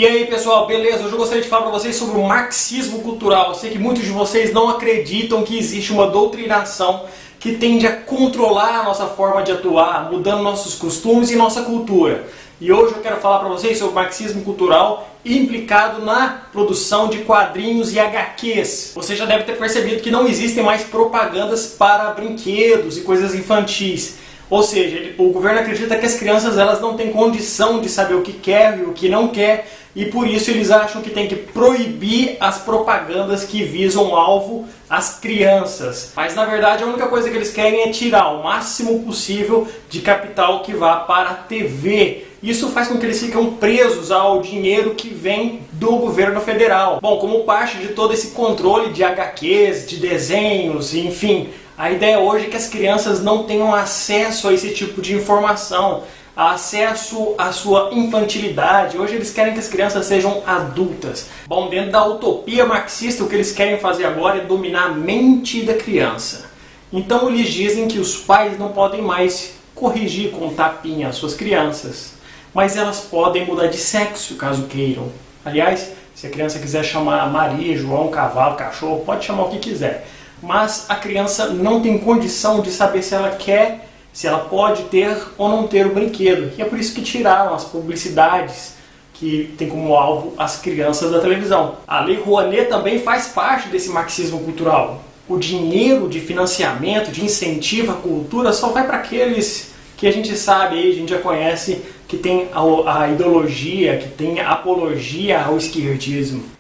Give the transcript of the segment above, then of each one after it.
E aí pessoal, beleza? Hoje eu gostaria de falar para vocês sobre o marxismo cultural. Eu sei que muitos de vocês não acreditam que existe uma doutrinação que tende a controlar a nossa forma de atuar, mudando nossos costumes e nossa cultura. E hoje eu quero falar para vocês sobre o marxismo cultural implicado na produção de quadrinhos e HQs. Você já deve ter percebido que não existem mais propagandas para brinquedos e coisas infantis. Ou seja, o governo acredita que as crianças elas não têm condição de saber o que quer e o que não quer, e por isso eles acham que tem que proibir as propagandas que visam alvo as crianças. Mas na verdade a única coisa que eles querem é tirar o máximo possível de capital que vá para a TV. Isso faz com que eles fiquem presos ao dinheiro que vem do governo federal. Bom, como parte de todo esse controle de HQs, de desenhos, enfim, a ideia hoje é que as crianças não tenham acesso a esse tipo de informação, acesso à sua infantilidade. Hoje eles querem que as crianças sejam adultas. Bom, dentro da utopia marxista, o que eles querem fazer agora é dominar a mente da criança. Então eles dizem que os pais não podem mais corrigir com tapinha as suas crianças, mas elas podem mudar de sexo caso queiram. Aliás, se a criança quiser chamar Maria, João, cavalo, cachorro, pode chamar o que quiser. Mas a criança não tem condição de saber se ela quer, se ela pode ter ou não ter o brinquedo. E é por isso que tiraram as publicidades que tem como alvo as crianças da televisão. A Lei Rouanet também faz parte desse marxismo cultural. O dinheiro de financiamento, de incentivo à cultura só vai para aqueles que a gente sabe, a gente já conhece, que tem a ideologia, que tem a apologia ao esquerdismo.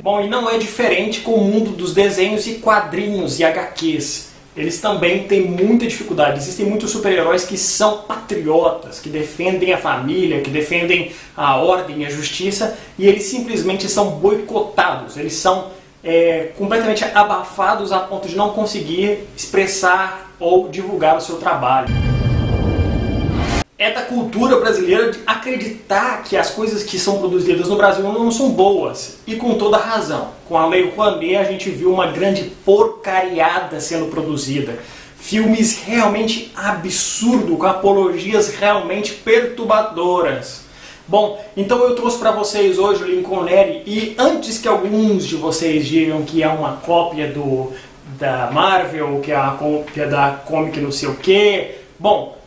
Bom, e não é diferente com o mundo dos desenhos e quadrinhos e HQs. Eles também têm muita dificuldade. Existem muitos super-heróis que são patriotas, que defendem a família, que defendem a ordem e a justiça, e eles simplesmente são boicotados. Eles são completamente abafados a ponto de não conseguir expressar ou divulgar o seu trabalho. É da cultura brasileira de acreditar que as coisas que são produzidas no Brasil não são boas. E com toda razão. Com a Lei Rouanet a gente viu uma grande porcariada sendo produzida. Filmes realmente absurdos, com apologias realmente perturbadoras. Bom, então eu trouxe para vocês hoje o Lincoln Neri, e antes que alguns de vocês digam que é uma cópia da Marvel, que é a cópia da Comic não sei o quê, bom,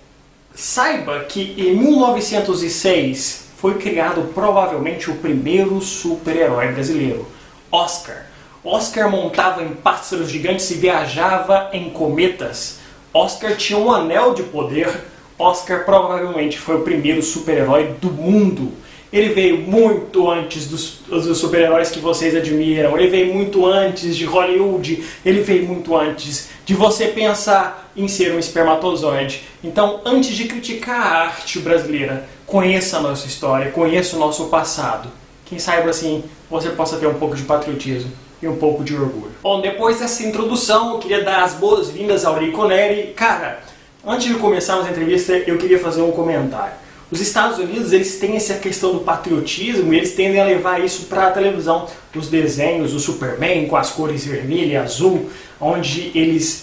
saiba que em 1906 foi criado provavelmente o primeiro super-herói brasileiro, Oscar. Oscar montava em pássaros gigantes e viajava em cometas. Oscar tinha um anel de poder. Oscar provavelmente foi o primeiro super-herói do mundo. Ele veio muito antes dos super-heróis que vocês admiram. Ele veio muito antes de Hollywood. Ele veio muito antes de você pensar em ser um espermatozoide. Então, antes de criticar a arte brasileira, conheça a nossa história, conheça o nosso passado. Quem saiba assim, você possa ter um pouco de patriotismo e um pouco de orgulho. Bom, depois dessa introdução, eu queria dar as boas-vindas ao Lincoln Neri. Cara, antes de começarmos a entrevista, eu queria fazer um comentário. Os Estados Unidos, eles têm essa questão do patriotismo e eles tendem a levar isso para a televisão. Os desenhos, o Superman com as cores vermelha e azul, onde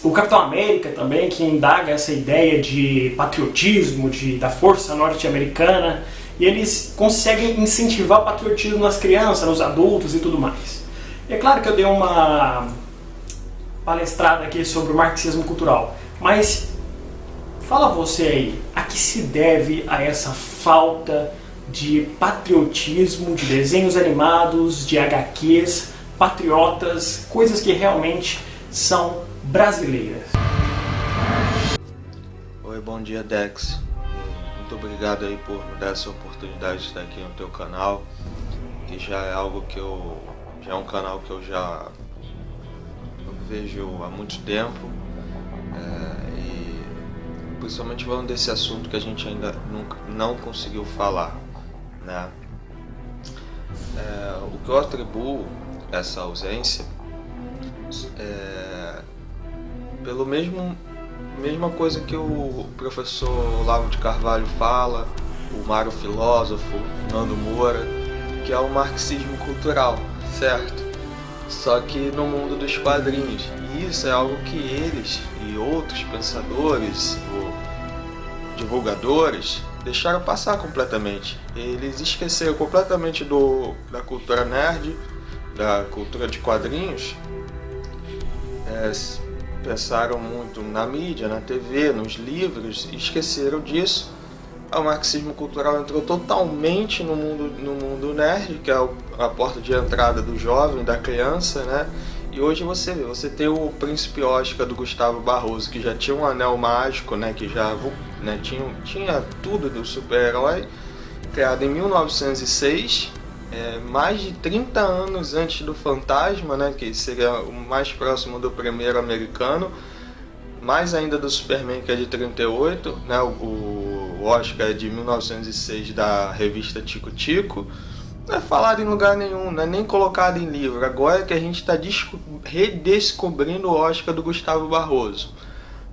o Capitão América também, que indaga essa ideia de patriotismo, da força norte-americana, e eles conseguem incentivar o patriotismo nas crianças, nos adultos e tudo mais. É claro que eu dei uma palestrada aqui sobre o marxismo cultural, mas fala você aí, a que se deve a essa falta de patriotismo, de desenhos animados, de HQs, patriotas, coisas que realmente são brasileiras? Oi, bom dia, Dex. Muito obrigado aí por me dar essa oportunidade de estar aqui no teu canal, que já é algo que já é um canal que eu já vejo há muito tempo. Principalmente falando desse assunto que a gente ainda não conseguiu falar, né? O que eu atribuo essa ausência pelo mesma coisa que o professor Olavo de Carvalho fala, o Mário Filósofo, Nando Moura, que é o marxismo cultural, certo? Só que no mundo dos quadrinhos. E isso é algo que eles e outros pensadores ou divulgadores deixaram passar completamente. Eles esqueceram completamente da cultura nerd, da cultura de quadrinhos. Pensaram muito na mídia, na TV, nos livros, e esqueceram disso. O marxismo cultural entrou totalmente no mundo nerd, que é a porta de entrada do jovem, da criança, né? E hoje você tem o Príncipe Oscar do Gustavo Barroso, que já tinha um anel mágico, né? Que já, né, tinha tudo do super-herói, criado em 1906, mais de 30 anos antes do Fantasma, né? Que seria o mais próximo do primeiro americano, mais ainda do Superman, que é de 38, né? O Oscar é de 1906, da revista Tico Tico. Não é falado em lugar nenhum, não é nem colocado em livro. Agora é que a gente está redescobrindo o Oscar do Gustavo Barroso,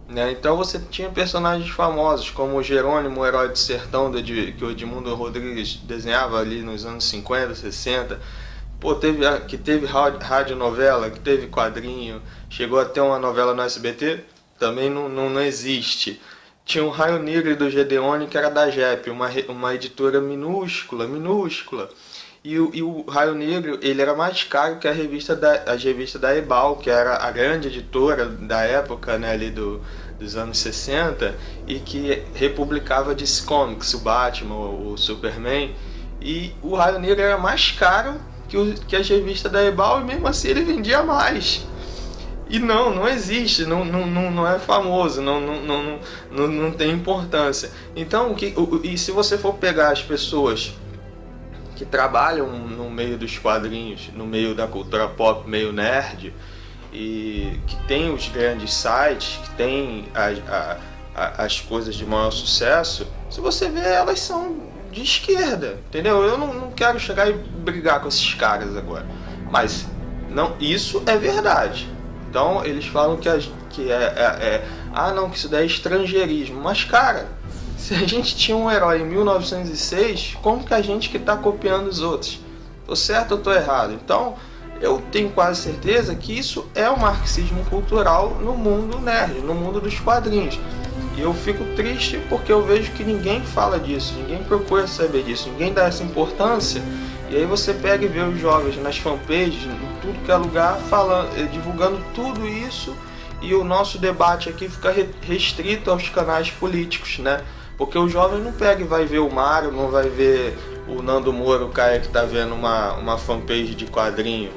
né? Então você tinha personagens famosos como o Jerônimo, o Herói do Sertão, que o Edmundo Rodrigues desenhava ali nos anos 50, 60. Que teve radionovela, que teve quadrinho, chegou a ter uma novela no SBT, também não existe. Tinha o Raio Negro do Gedeone, que era da JEP, uma editora minúscula. E o Raio Negro, ele era mais caro que a revista da Ebal, que era a grande editora da época, né, ali dos anos 60, e que republicava DC Comics, o Batman, o Superman. E o Raio Negro era mais caro que a revista da Ebal, e mesmo assim ele vendia mais. E não existe, não é famoso, não tem importância. Então, e se você for pegar as pessoas que trabalham no meio dos quadrinhos, no meio da cultura pop, meio nerd, e que tem os grandes sites, que tem as coisas de maior sucesso, se você vê, elas são de esquerda, entendeu? Eu não quero chegar e brigar com esses caras agora, mas isso é verdade. Então eles falam que isso daí é estrangeirismo. Mas, cara, se a gente tinha um herói em 1906, como que a gente que está copiando os outros? Tô certo ou tô errado? Então, eu tenho quase certeza que isso é o marxismo cultural no mundo nerd, no mundo dos quadrinhos. E eu fico triste porque eu vejo que ninguém fala disso, ninguém procura saber disso, ninguém dá essa importância. E aí você pega e vê os jovens nas fanpages, em tudo que é lugar, divulgando tudo isso, e o nosso debate aqui fica restrito aos canais políticos, né? Porque o jovem não pega e vai ver o Mário, não vai ver o Nando Moura, o cara que tá vendo uma fanpage de quadrinho.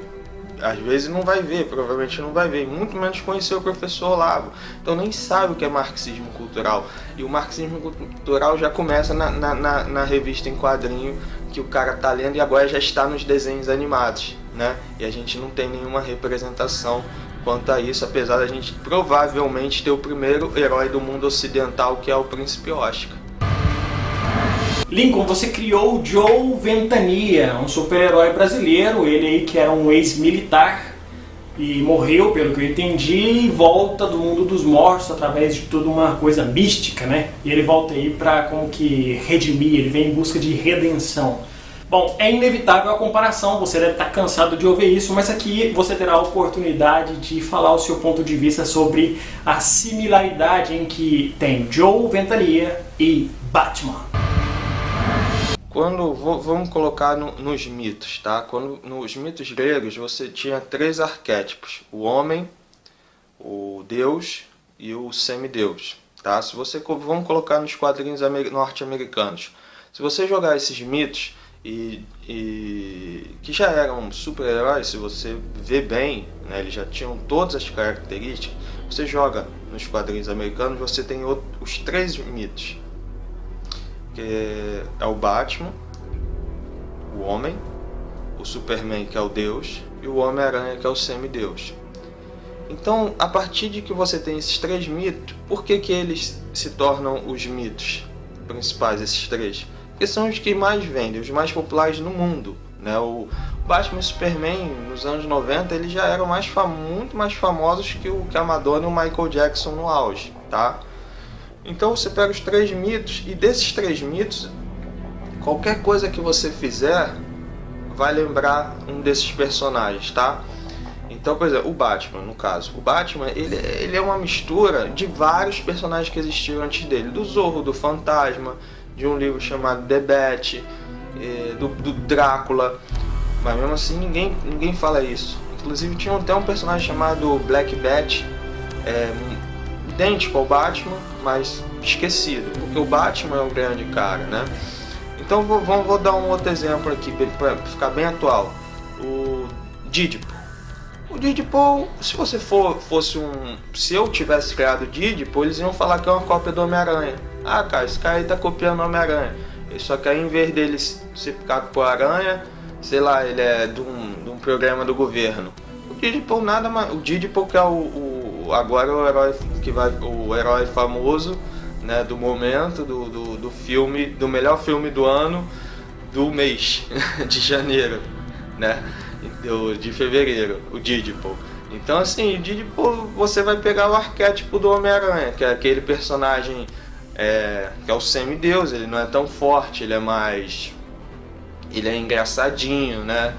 Às vezes não vai ver, provavelmente não vai ver, muito menos conhecer o professor Olavo. Então nem sabe o que é marxismo cultural. E o marxismo cultural já começa na revista em quadrinho que o cara tá lendo, e agora já está nos desenhos animados, né? E a gente não tem nenhuma representação quanto a isso, apesar da gente provavelmente ter o primeiro herói do mundo ocidental, que é o Príncipe Oscar. Lincoln, você criou o Joe Ventania, um super-herói brasileiro, ele aí que era um ex-militar e morreu, pelo que eu entendi, e volta do mundo dos mortos através de toda uma coisa mística, né? E ele volta aí para como que redimir, ele vem em busca de redenção. Bom, é inevitável a comparação, você deve estar cansado de ouvir isso, mas aqui você terá a oportunidade de falar o seu ponto de vista sobre a similaridade em que tem Joe Ventania e Batman. Vamos colocar nos mitos, tá? Nos mitos gregos você tinha 3 arquétipos: o homem, o deus e o semideus, tá? Vamos colocar nos quadrinhos norte-americanos. Se você jogar esses mitos que já eram super-heróis, se você vê bem, né, eles já tinham todas as características, você joga nos quadrinhos americanos, você tem os 3 mitos, que é o Batman, o homem, o Superman, que é o deus, e o Homem-Aranha, que é o semideus. Então, a partir de que você tem esses 3 mitos, por que eles se tornam os mitos principais, esses 3? Porque são os que mais vendem, os mais populares no mundo, né? O Batman e o Superman, nos anos 90, eles já eram muito mais famosos que a Madonna e o Michael Jackson no auge, tá? Então você pega os 3 mitos, e desses 3 mitos, qualquer coisa que você fizer vai lembrar um desses personagens, tá? Então, por exemplo, o Batman, no caso. O Batman, ele é uma mistura de vários personagens que existiram antes dele. Do Zorro, do Fantasma, de um livro chamado The Bat, do Drácula, mas mesmo assim ninguém fala isso. Inclusive tinha até um personagem chamado Black Bat, idêntico ao Batman, mas esquecido, porque o Batman é o grande cara, né? Então vou dar um outro exemplo aqui para ficar bem atual. O Deadpool. O Deadpool, se eu tivesse criado o Deadpool, eles iam falar que é uma cópia do Homem-Aranha. Ah, cara, esse cara aí tá copiando o Homem-Aranha. Só que aí, em vez dele ser picado por aranha, sei lá, ele é de um programa do governo. O Deadpool nada mais. O Deadpool que é agora o herói famoso, né, do momento, do filme, do melhor filme do ano, do mês de janeiro, né, de fevereiro, o Deadpool. Então assim, o Deadpool, você vai pegar o arquétipo do Homem-Aranha, que é aquele personagem que é o semideus. Ele não é tão forte, ele é engraçadinho, né?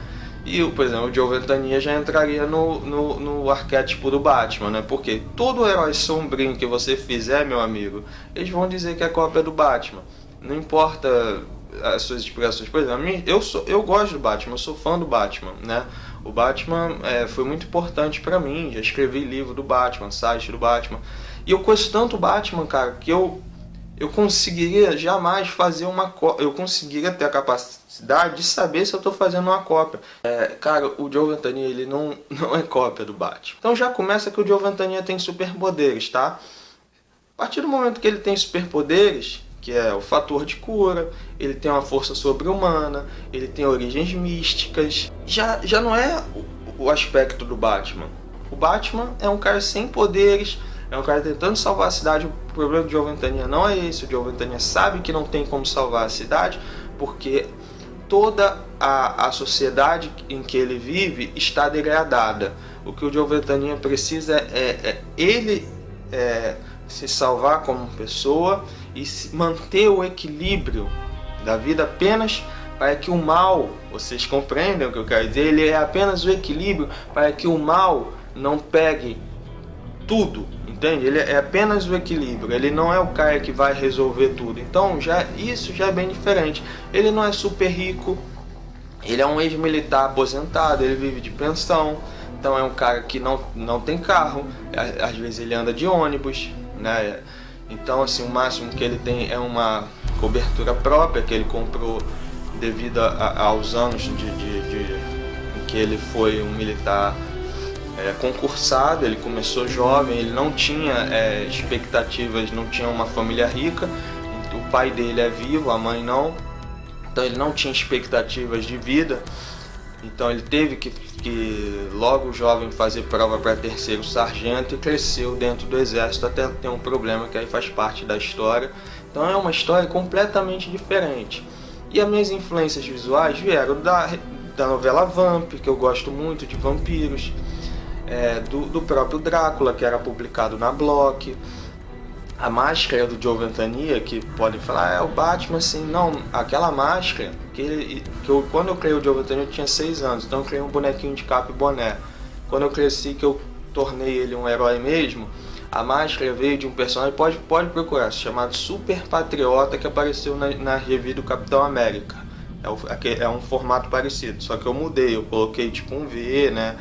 E, por exemplo, o Joe Ventania já entraria no arquétipo do Batman, né? Porque todo herói sombrinho que você fizer, meu amigo, eles vão dizer que é cópia do Batman. Não importa as suas explicações. Por exemplo, eu gosto do Batman, eu sou fã do Batman, né? O Batman foi muito importante pra mim, já escrevi livro do Batman, site do Batman. E eu conheço tanto o Batman, cara, que eu conseguiria jamais fazer uma cópia. Eu conseguiria ter a capacidade de saber se eu estou fazendo uma cópia. Cara, o Joe Ventania, ele não é cópia do Batman. Então já começa que o Joe Ventania tem superpoderes, tá? A partir do momento que ele tem superpoderes, que é o fator de cura, ele tem uma força sobre-humana, ele tem origens místicas, já não é o aspecto do Batman. O Batman é um cara sem poderes, é um cara tentando salvar a cidade. O problema do Joe Ventania não é esse. O Joe Ventania sabe que não tem como salvar a cidade, porque toda a sociedade em que ele vive está degradada. O que o Joe Ventania precisa ele se salvar como pessoa e manter o equilíbrio da vida apenas para que o mal, vocês compreendem o que eu quero dizer? Ele é apenas o equilíbrio para que o mal não pegue tudo, entende? Ele é apenas o equilíbrio, ele não é o cara que vai resolver tudo. Então isso já é bem diferente. Ele não é super rico, ele é um ex-militar aposentado, ele vive de pensão. Então é um cara que não tem carro, às vezes ele anda de ônibus, né? Então assim, o máximo que ele tem é uma cobertura própria que ele comprou devido aos anos em que ele foi um militar concursado. Ele começou jovem, ele não tinha expectativas, não tinha uma família rica. O pai dele é vivo, a mãe não, então ele não tinha expectativas de vida. Então ele teve que logo jovem fazer prova para terceiro sargento e cresceu dentro do exército até ter um problema que aí faz parte da história. Então é uma história completamente diferente. E as minhas influências visuais vieram da novela Vamp, que eu gosto muito de vampiros, do próprio Drácula, que era publicado na Block, a máscara do Joe Ventania, que podem falar, o Batman, assim, não, aquela máscara, quando eu criei o Joe Ventania eu tinha 6 anos, então eu criei um bonequinho de capa e boné. Quando eu cresci, que eu tornei ele um herói mesmo, a máscara veio de um personagem, pode procurar, chamado Super Patriota, que apareceu na revista do Capitão América. É um formato parecido, só que eu mudei, eu coloquei tipo um V, né,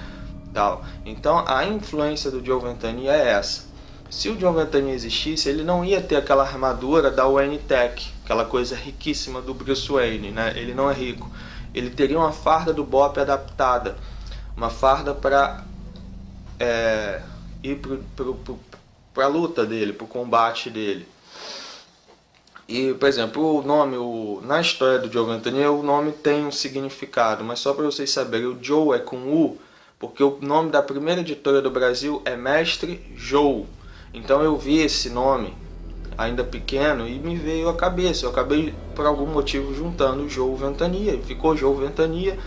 tal. Então a influência do Joe Ventania é essa. Se o Joe Ventania existisse, ele não ia ter aquela armadura da Wayne Tech, aquela coisa riquíssima do Bruce Wayne, né? Ele não é rico. Ele teria uma farda do Bop adaptada, uma farda para ir para a luta dele, para o combate dele. E, por exemplo, o nome, na história do Joe Ventania, o nome tem um significado, mas só para vocês saberem, o Joe é com U, porque o nome da primeira editora do Brasil é Mestre Joe. Então eu vi esse nome ainda pequeno e me veio à cabeça. Eu acabei por algum motivo juntando Joe Ventania, ficou Joe Ventania.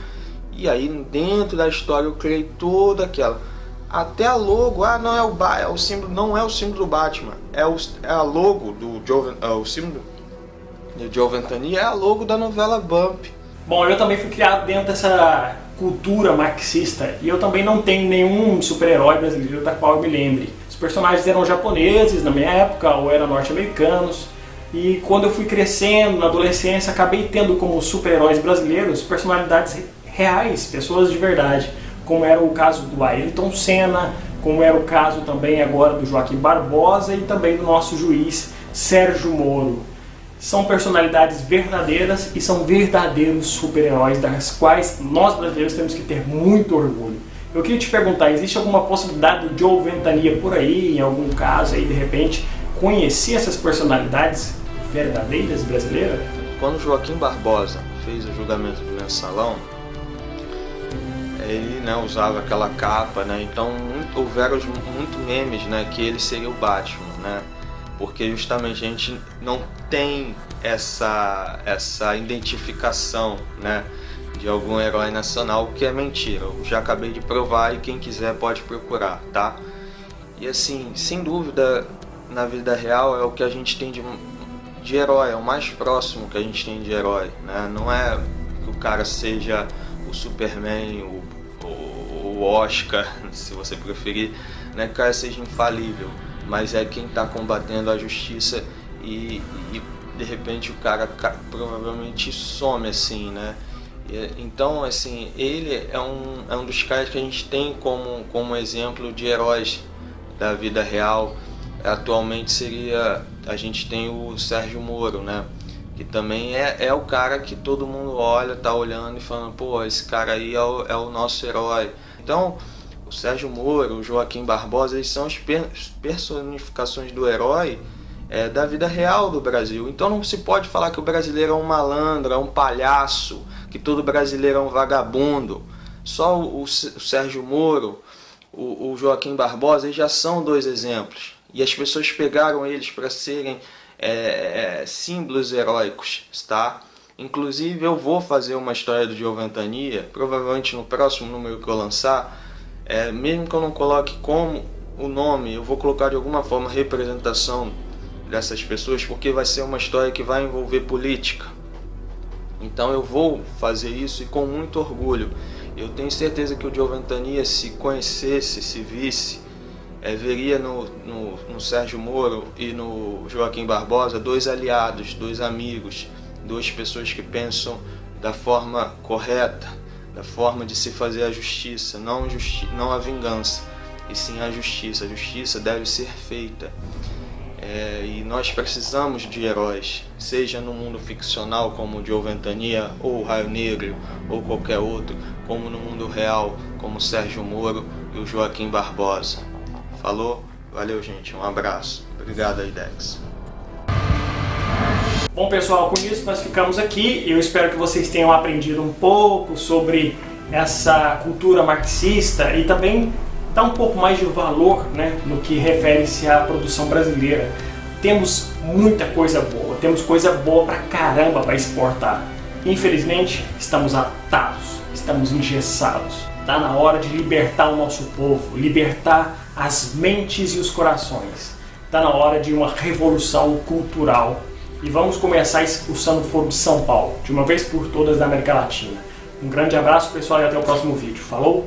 E aí dentro da história eu criei toda aquela, até a logo, não é o símbolo, não é o símbolo do Batman, é a logo do o símbolo do Joe Ventania é a logo da novela Bump. Bom, eu também fui criado dentro dessa cultura marxista e eu também não tenho nenhum super-herói brasileiro da qual eu me lembre. Os personagens eram japoneses na minha época ou eram norte-americanos. E quando eu fui crescendo, na adolescência, acabei tendo como super-heróis brasileiros personalidades reais, pessoas de verdade, como era o caso do Ayrton Senna, como era o caso também agora do Joaquim Barbosa e também do nosso juiz Sérgio Moro. São personalidades verdadeiras e são verdadeiros super-heróis das quais nós brasileiros temos que ter muito orgulho. Eu queria te perguntar, existe alguma possibilidade do Joe Ventania por aí, em algum caso aí de repente, conhecer essas personalidades verdadeiras brasileiras? Quando Joaquim Barbosa fez o julgamento do Mensalão, ele, né, usava aquela capa, né, então houveram muito memes, né, que ele seria o Batman, né, porque justamente a gente não tem essa identificação, né, de algum herói nacional, que é mentira. Eu já acabei de provar e quem quiser pode procurar, tá? E assim, sem dúvida, na vida real é o que a gente tem de herói, é o mais próximo que a gente tem de herói, né? Não é que o cara seja o Superman, o Oscar, se você preferir, não é que o cara seja infalível, mas é quem está combatendo a justiça e de repente o cara provavelmente some assim, né? Então, assim, ele é um dos caras que a gente tem como exemplo de heróis da vida real. Atualmente a gente tem o Sérgio Moro, né? Que também é o cara que todo mundo olha, tá olhando e falando, pô, esse cara aí é o nosso herói. Então, o Sérgio Moro, o Joaquim Barbosa, eles são as personificações do herói da vida real do Brasil. Então não se pode falar que o brasileiro é um malandro, é um palhaço, que todo brasileiro é um vagabundo. Só o Sérgio Moro, o Joaquim Barbosa, eles já são dois exemplos. E as pessoas pegaram eles para serem símbolos heróicos, tá? Inclusive eu vou fazer uma história do Joe Ventania, provavelmente no próximo número que eu lançar, mesmo que eu não coloque como o nome, eu vou colocar de alguma forma representação dessas pessoas, porque vai ser uma história que vai envolver política. Então eu vou fazer isso e com muito orgulho. Eu tenho certeza que o Joe Ventania, se conhecesse, se visse, veria no Sérgio Moro e no Joaquim Barbosa dois aliados, dois amigos, duas pessoas que pensam da forma correta, da forma de se fazer a justiça, não a vingança, e sim a justiça. A justiça deve ser feita. E nós precisamos de heróis, seja no mundo ficcional como o Joe Ventania, ou o Raio Negro, ou qualquer outro, como no mundo real, como o Sérgio Moro e o Joaquim Barbosa. Falou? Valeu, gente. Um abraço. Obrigado aí, Dex. Bom, pessoal, com isso nós ficamos aqui. Eu espero que vocês tenham aprendido um pouco sobre essa cultura marxista e também dar um pouco mais de valor, né, no que refere-se à produção brasileira. Temos muita coisa boa, temos coisa boa pra caramba para exportar. Infelizmente, estamos atados, estamos engessados. Está na hora de libertar o nosso povo, libertar as mentes e os corações. Está na hora de uma revolução cultural. E vamos começar expulsando o Foro de São Paulo, de uma vez por todas da América Latina. Um grande abraço, pessoal, e até o próximo vídeo. Falou?